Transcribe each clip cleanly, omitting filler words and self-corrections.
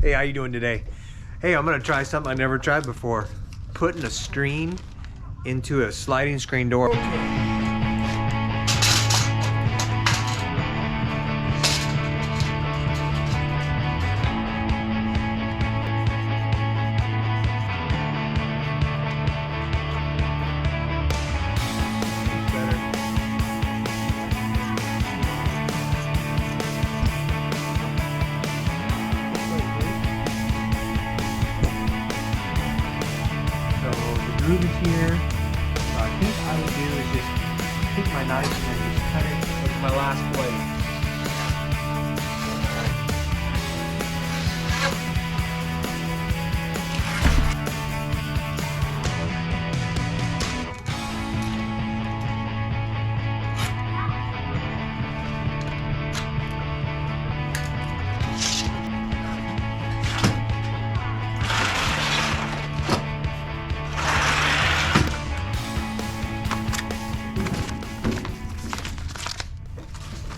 Hey, how you doing today? Hey, I'm gonna try something I never tried before. Putting a screen into a sliding screen door. Okay. Groove it here. I think I would do is just take my knife and then just cut it with my last blade.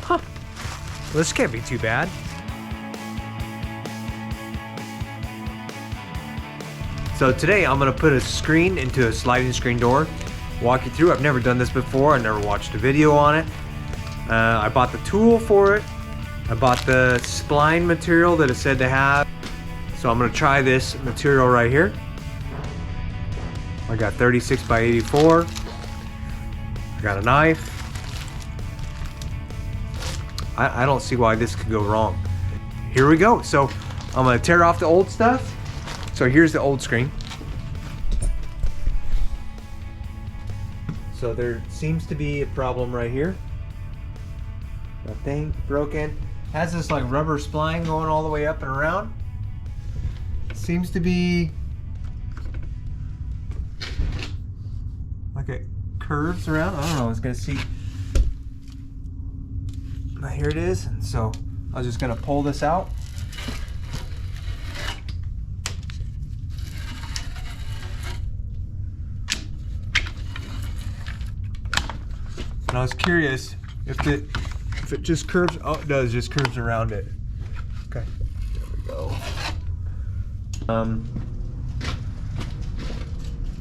Huh. Well, this can't be too bad. So today I'm going to put a screen into a sliding screen door. Walk you through. I've never done this before. I never watched a video on it. I bought the tool for it. I bought the spline material that it said to have. So I'm going to try this material right here. I got 36 by 84. I got a knife. I don't see why this could go wrong. Here we go. So I'm gonna tear off the old stuff. So here's the old screen. So there seems to be a problem right here. That thing broken. Has this like rubber spline going all the way up and around. Seems to be like it curves around. I don't know. I was gonna see. Here it is. So I was just gonna pull this out. And I was curious if it just curves. Oh, it does. Just curves around it. Okay. There we go.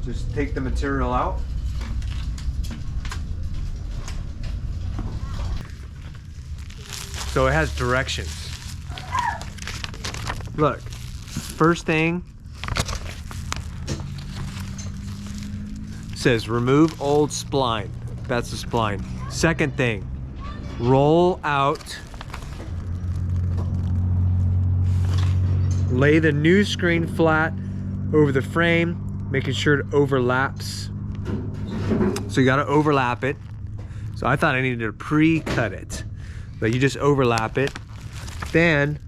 Just take the material out. So it has directions. Look, first thing says remove old spline. That's the spline. Second thing, roll out. Lay the new screen flat over the frame, making sure it overlaps. So you gotta overlap it. So I thought I needed to pre-cut it. But you just overlap it. Then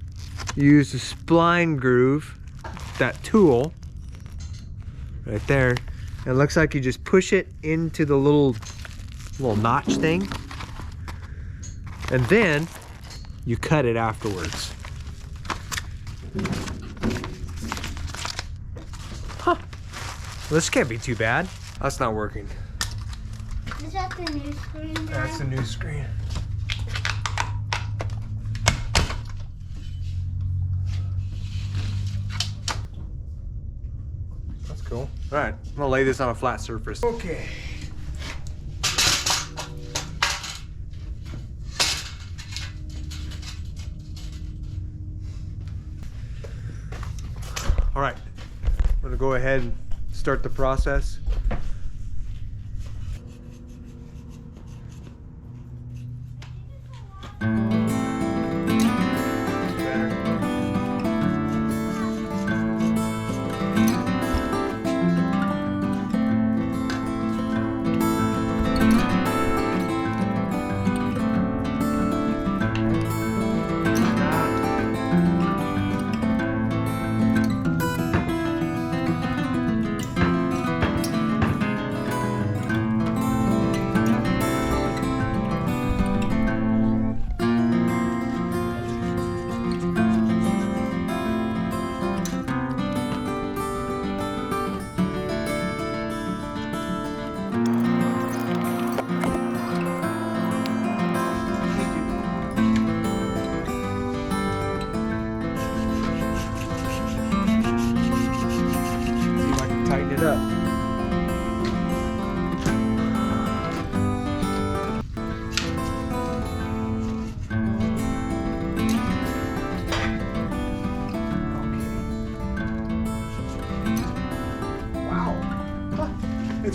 use the spline groove, that tool right there. And it looks like you just push it into the little notch thing. And then you cut it afterwards. Huh. Well, this can't be too bad. That's not working. Is that the new screen, Dad? That's the new screen. Cool. All right, I'm gonna lay this on a flat surface. Okay. All right, I'm gonna go ahead and start the process.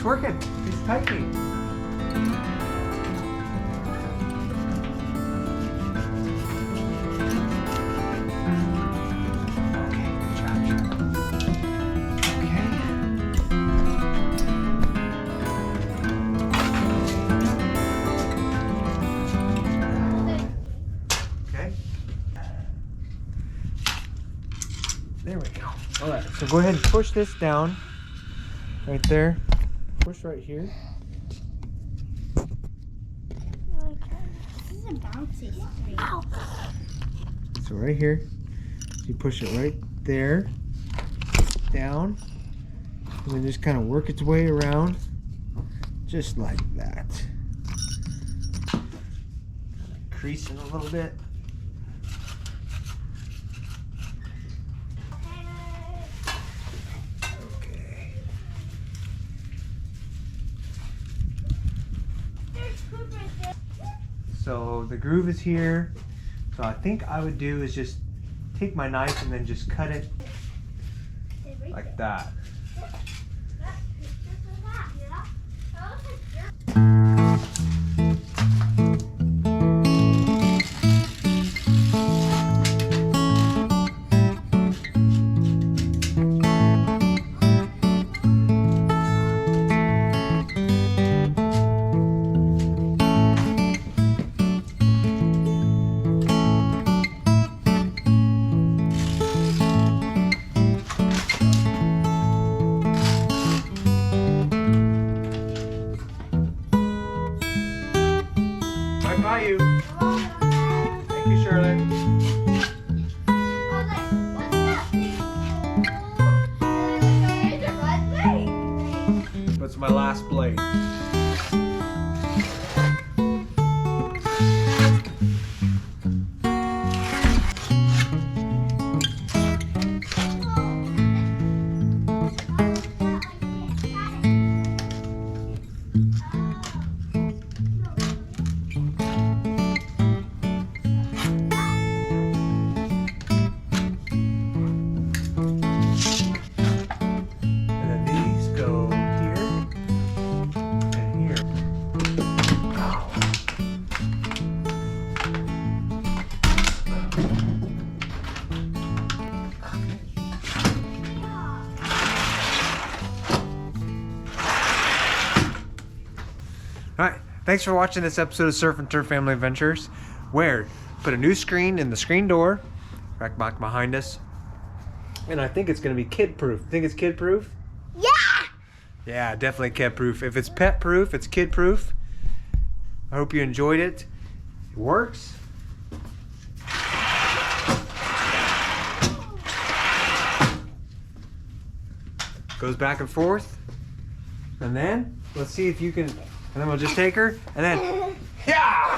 it's working. It's tightening. Okay, good job. Okay. There we go. All right, so go ahead and push this down right there. Push right here. This is a bouncy screen. So right here, you push it right there, down, and then just kind of work its way around, just like that. Crease it a little bit. Okay. So the groove is here. So I think I would do is just take my knife and then just cut it like that. Right by you. Thank you, Charlotte. That's my last blade. Alright, thanks for watching this episode of Surf and Turf Family Adventures, where put a new screen in the screen door, right back behind us, and I think it's going to be kid-proof. Think it's kid-proof? Yeah! Yeah, definitely kid-proof. If it's pet-proof, it's kid-proof. I hope you enjoyed it. It works. Goes back and forth. And then, let's see if you can, and then we'll just take her, and then, yeah!